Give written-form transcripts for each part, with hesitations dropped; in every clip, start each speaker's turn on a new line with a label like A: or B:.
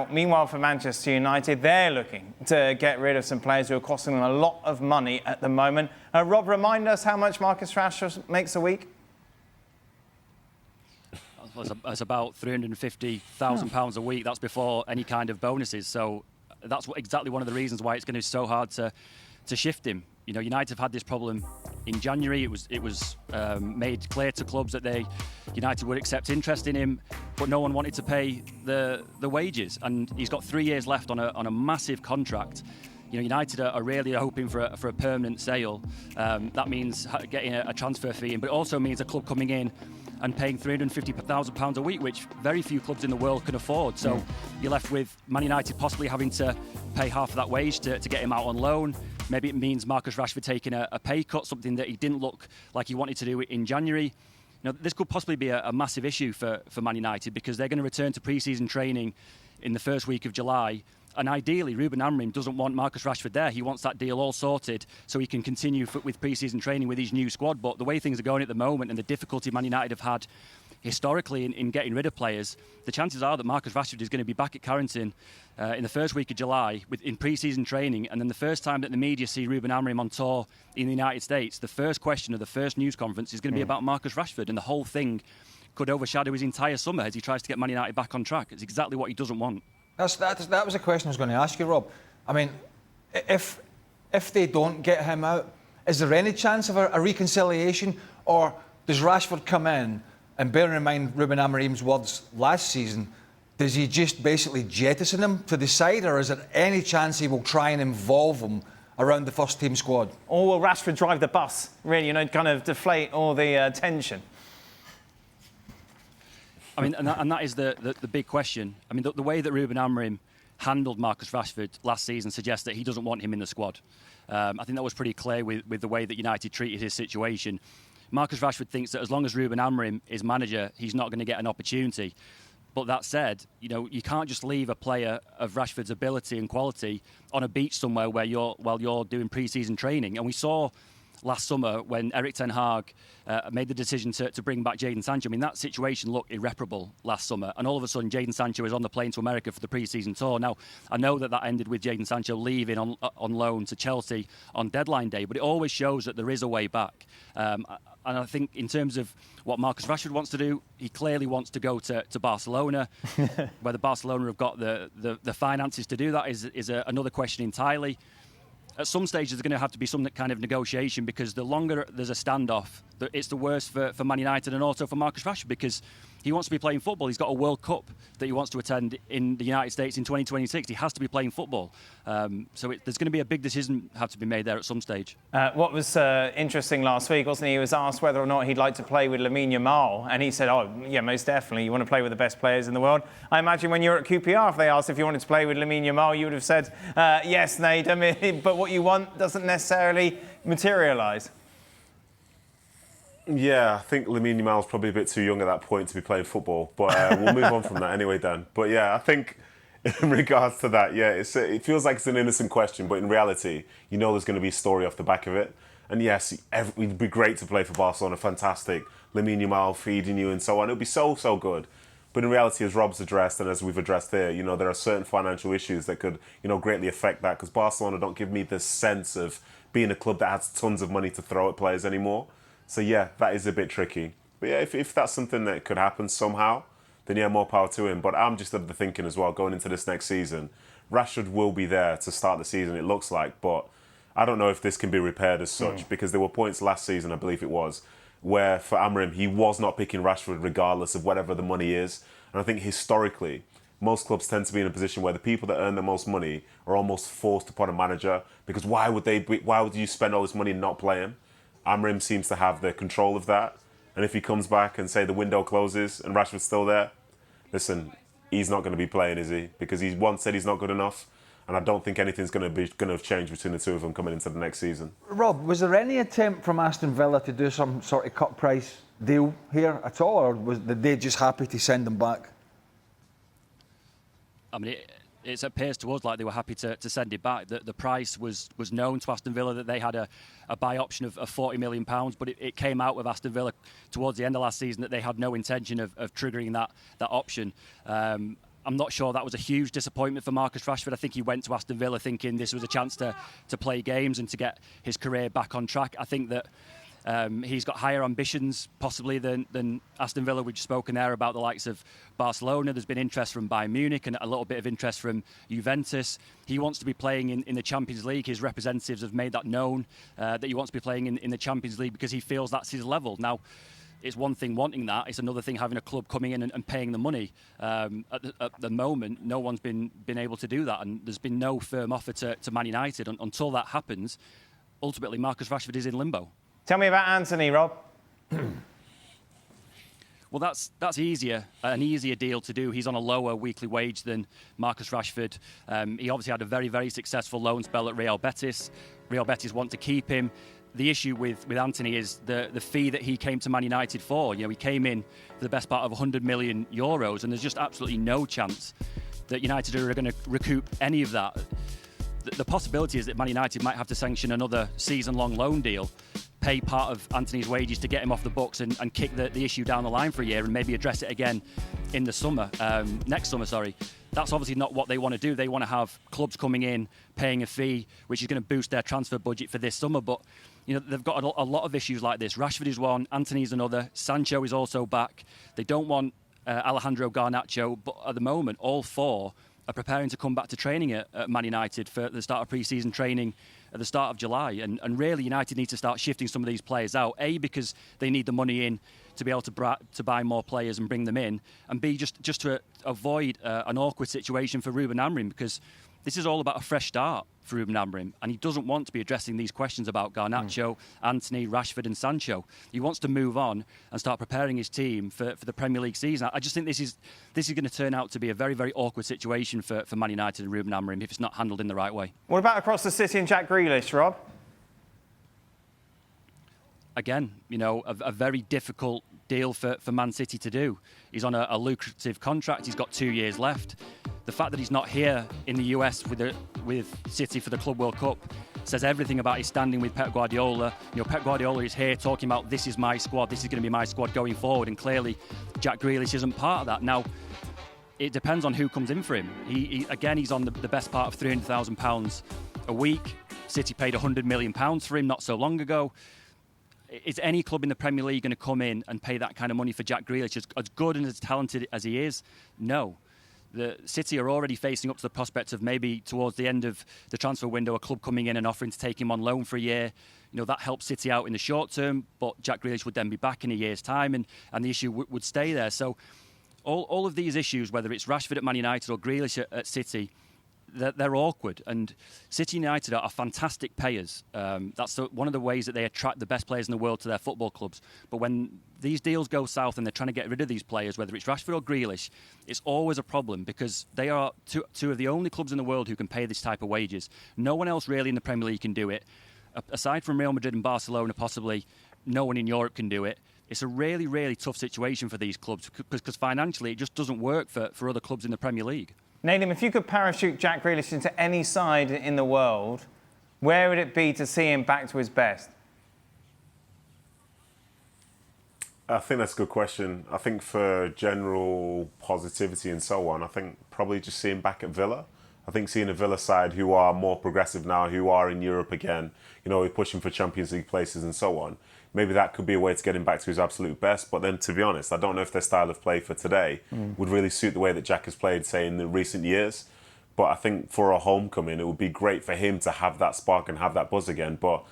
A: out. Meanwhile, for Manchester United, they're looking to get rid of some players who are costing them a lot of money at the moment. Rob, remind us how much Marcus Rashford makes a week?
B: It's about £350,000 a week. That's before any kind of bonuses. So that's exactly one of the reasons why it's going to be so hard to shift him. You know, United have had this problem in January. It was made clear to clubs that United would accept interest in him, but no one wanted to pay the wages. And he's got 3 years left on a massive contract. You know, United are really hoping for a permanent sale. That means getting a transfer fee in, but it also means a club coming in and paying £350,000 a week, which very few clubs in the world can afford. So you're left with Man United possibly having to pay half of that wage to get him out on loan. Maybe it means Marcus Rashford taking a pay cut, something that he didn't look like he wanted to do in January. You know, this could possibly be a massive issue for Man United, because they're going to return to pre-season training in the first week of July. And ideally, Ruben Amorim doesn't want Marcus Rashford there. He wants that deal all sorted so he can continue with pre-season training with his new squad. But the way things are going at the moment and the difficulty Man United have had historically in getting rid of players, the chances are that Marcus Rashford is going to be back at Carrington in the first week of July in pre-season training. And then the first time that the media see Ruben Amorim on tour in the United States, the first question of the first news conference is going to be about Marcus Rashford, and the whole thing could overshadow his entire summer as he tries to get Man United back on track. It's exactly what he doesn't want.
C: That was a question I was going to ask you, Rob. I mean, if they don't get him out, is there any chance of a reconciliation, or does Rashford come in, and bearing in mind Ruben Amorim's words last season, does he just basically jettison him to the side, or is there any chance he will try and involve him around the first team squad?
A: Or will Rashford drive the bus, really, you know, kind of deflate all the tension?
B: I mean, and that is the big question. I mean, the way that Ruben Amorim handled Marcus Rashford last season suggests that he doesn't want him in the squad. I think that was pretty clear with the way that United treated his situation. Marcus Rashford thinks that as long as Ruben Amorim is manager, he's not going to get an opportunity. But that said, you know, you can't just leave a player of Rashford's ability and quality on a beach somewhere while you're doing pre-season training. And we saw last summer when Erik ten Hag made the decision to bring back Jadon Sancho. I mean, that situation looked irreparable last summer, and all of a sudden Jadon Sancho is on the plane to America for the pre-season tour. Now, I know that ended with Jadon Sancho leaving on loan to Chelsea on deadline day, but it always shows that there is a way back. And I think in terms of what Marcus Rashford wants to do, he clearly wants to go to Barcelona. Whether Barcelona have got the finances to do that is another question entirely. At some stage, there's going to have to be some kind of negotiation, because the longer there's a standoff, it's the worse for Man United and also for Marcus Rashford, because he wants to be playing football. He's got a World Cup that he wants to attend in the United States in 2026. He has to be playing football. So there's going to be a big decision have to be made there at some stage.
A: What was interesting last week, wasn't he? He was asked whether or not he'd like to play with Lamine Yamal, and he said, oh, yeah, most definitely. You want to play with the best players in the world. I imagine when you were at QPR, if they asked if you wanted to play with Lamine Yamal, you would have said, yes, Nedum, but what you want doesn't necessarily materialise.
D: Yeah, I think Lamine Yamal's probably a bit too young at that point to be playing football, but we'll move on from that anyway, Dan. But yeah, I think in regards to that, yeah, it feels like it's an innocent question, but in reality, you know there's going to be a story off the back of it. And yes, it'd be great to play for Barcelona, fantastic. Lamine Yamal feeding you and so on. It would be so good. But in reality, as Rob's addressed and as we've addressed there, you know, there are certain financial issues that could, you know, greatly affect that, because Barcelona don't give me this sense of being a club that has tons of money to throw at players anymore. So yeah, that is a bit tricky. But yeah, if that's something that could happen somehow, then yeah, more power to him. But I'm just of the thinking as well, going into this next season, Rashford will be there to start the season, it looks like. But I don't know if this can be repaired as such, because there were points last season, I believe it was, where for Amorim, he was not picking Rashford regardless of whatever the money is. And I think historically, most clubs tend to be in a position where the people that earn the most money are almost forced upon a manager, because why would you spend all this money and not play him? Amorim seems to have the control of that. And if he comes back and say the window closes and Rashford's still there, listen, he's not going to be playing, is he? Because he once said he's not good enough. And I don't think anything's going to have changed between the two of them coming into the next season.
C: Rob, was there any attempt from Aston Villa to do some sort of cut price deal here at all, or were they just happy to send him back?
B: I mean, it appears to us like they were happy to send it back. The price was known to Aston Villa, that they had a buy option of £40 million, but it came out with Aston Villa towards the end of last season that they had no intention of triggering that option. I'm not sure that was a huge disappointment for Marcus Rashford. I think he went to Aston Villa thinking this was a chance to play games and to get his career back on track. I think that he's got higher ambitions possibly than Aston Villa. We've spoken there about the likes of Barcelona. There's been interest from Bayern Munich and a little bit of interest from Juventus. He wants to be playing in the Champions League. His representatives have made that known, that he wants to be playing in the Champions League because he feels that's his level. Now, it's one thing wanting that. It's another thing having a club coming in and paying the money. At the moment, no one's been able to do that, and there's been no firm offer to Man United. Until that happens, ultimately, Marcus Rashford is in limbo.
A: Tell me about Antony, Rob.
B: Well, that's an easier deal to do. He's on a lower weekly wage than Marcus Rashford. He obviously had a very, very successful loan spell at Real Betis. Real Betis want to keep him. The issue with Antony is the fee that he came to Man United for. You know, he came in for the best part of 100 million euros, and there's just absolutely no chance that United are going to recoup any of that. The possibility is that Man United might have to sanction another season-long loan deal, pay part of Antony's wages to get him off the books and kick the issue down the line for a year and maybe address it again in the summer, next summer, sorry. That's obviously not what they want to do. They want to have clubs coming in, paying a fee, which is going to boost their transfer budget for this summer. But you know, they've got a lot of issues like this. Rashford is one, Antony's another, Sancho is also back. They don't want Alejandro Garnacho, but at the moment, all four are preparing to come back to training at Man United for the start of pre-season training at the start of July. And really, United need to start shifting some of these players out. A, because they need the money in to be able to buy more players and bring them in. And B, just to avoid an awkward situation for Ruben Amorim, because this is all about a fresh start for Ruben Amorim, and he doesn't want to be addressing these questions about Garnacho, Antony, Rashford and Sancho. He wants to move on and start preparing his team for the Premier League season. I just think this is going to turn out to be a very, very awkward situation for Man United and Ruben Amorim if it's not handled in the right way.
A: What about across the city and Jack Grealish, Rob?
B: Again, you know, a very difficult deal for Man City to do. He's on a lucrative contract. He's got 2 years left. The fact that he's not here in the US with City for the Club World Cup says everything about his standing with Pep Guardiola. You know, Pep Guardiola is here talking about this is my squad, this is going to be my squad going forward, and clearly Jack Grealish isn't part of that. Now, it depends on who comes in for him. He's on the best part of £300,000 a week. City paid £100 million for him not so long ago. Is any club in the Premier League going to come in and pay that kind of money for Jack Grealish, as good and as talented as he is? No. The City are already facing up to the prospect of maybe towards the end of the transfer window, a club coming in and offering to take him on loan for a year. You know, that helps City out in the short term, but Jack Grealish would then be back in a year's time and the issue would stay there. So all of these issues, whether it's Rashford at Man United or Grealish at City, they're awkward. And City United are fantastic payers. That's one of the ways that they attract the best players in the world to their football clubs. But when these deals go south and they're trying to get rid of these players, whether it's Rashford or Grealish, it's always a problem because they are two of the only clubs in the world who can pay this type of wages. No one else really in the Premier League can do it. Aside from Real Madrid and Barcelona, possibly, no one in Europe can do it. It's a really, really tough situation for these clubs because financially it just doesn't work for other clubs in the Premier League.
A: Nedum, if you could parachute Jack Grealish into any side in the world, where would it be to see him back to his best?
D: I think that's a good question. I think for general positivity and so on, I think probably just seeing back at Villa. I think seeing a Villa side who are more progressive now, who are in Europe again, you know, pushing for Champions League places and so on. Maybe that could be a way to get him back to his absolute best. But then, to be honest, I don't know if their style of play for today would really suit the way that Jack has played, say, in the recent years. But I think for a homecoming, it would be great for him to have that spark and have that buzz again. But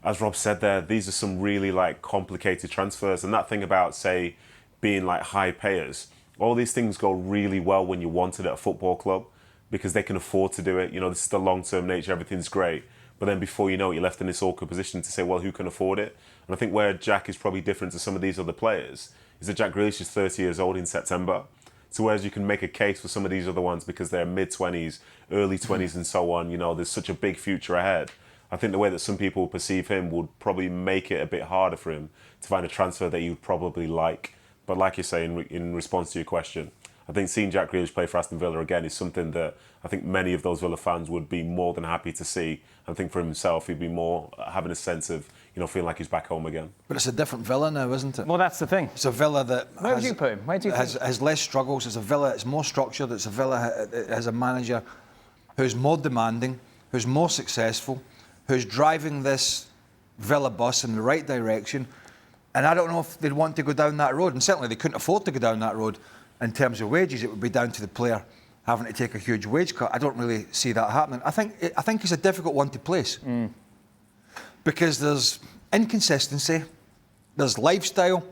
D: as Rob said there, these are some really complicated transfers. And that thing about, say, being high payers, all these things go really well when you want it at a football club because they can afford to do it. You know, this is the long-term nature, everything's great. But then before you know it, you're left in this awkward position to say, well, who can afford it? And I think where Jack is probably different to some of these other players is that Jack Grealish is 30 years old in September. So whereas you can make a case for some of these other ones because they're mid-20s, early 20s and so on, you know, there's such a big future ahead. I think the way that some people perceive him would probably make it a bit harder for him to find a transfer that you'd probably like. But like you say, in response to your question, I think seeing Jack Grealish play for Aston Villa again is something that I think many of those Villa fans would be more than happy to see. I think for himself, he'd be more having a sense of, feeling like he's back home again.
C: But it's a different Villa now, isn't it?
A: Well, that's the thing.
C: It's a Villa that
A: Where would you put him? Where do you
C: has less struggles. It's a Villa that's more structured. It's a Villa that has a manager who's more demanding, who's more successful, who's driving this Villa bus in the right direction. And I don't know if they'd want to go down that road. And certainly they couldn't afford to go down that road in terms of wages. It would be down to the player having to take a huge wage cut. I don't really see that happening. I think it's a difficult one to place. Because there's inconsistency, there's lifestyle.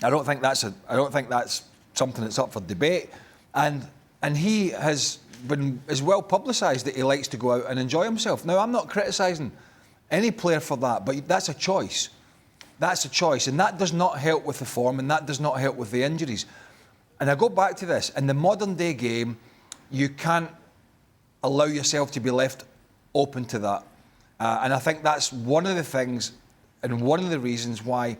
C: I don't think that's something that's up for debate. And he has been as well publicised that he likes to go out and enjoy himself. Now, I'm not criticising any player for that, but that's a choice. That's a choice, and that does not help with the form, and that does not help with the injuries. And I go back to this: in the modern day game, you can't allow yourself to be left open to that. And I think that's one of the things and one of the reasons why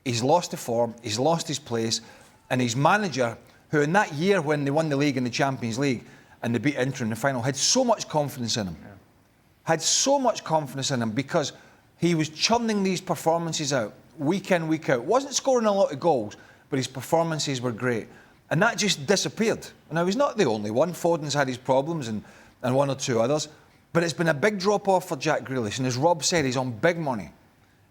C: he's lost the form, he's lost his place, and his manager, who in that year when they won the league and the Champions League and they beat Inter in the final, had so much confidence in him. Yeah. Had so much confidence in him because he was churning these performances out week in, week out. Wasn't scoring a lot of goals, but his performances were great. And that just disappeared. Now, he's not the only one. Foden's had his problems and one or two others. But it's been a big drop-off for Jack Grealish. And as Rob said, he's on big money.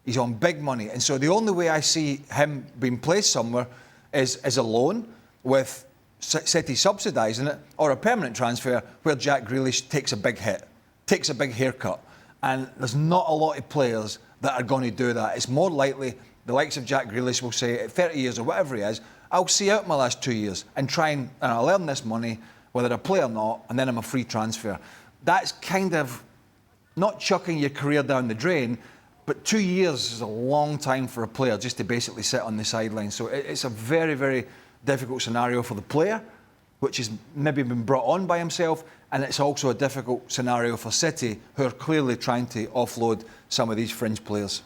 C: He's on big money. And so the only way I see him being placed somewhere is as a loan with City subsidising it, or a permanent transfer where Jack Grealish takes a big hit, takes a big haircut. And there's not a lot of players that are going to do that. It's more likely the likes of Jack Grealish will say, at 30 years or whatever he is, I'll see out my last 2 years and try and I'll earn this money, whether I play or not, and then I'm a free transfer. That's kind of not chucking your career down the drain, but 2 years is a long time for a player just to basically sit on the sidelines. So it's a very, very difficult scenario for the player, which has maybe been brought on by himself, and it's also a difficult scenario for City, who are clearly trying to offload some of these fringe players.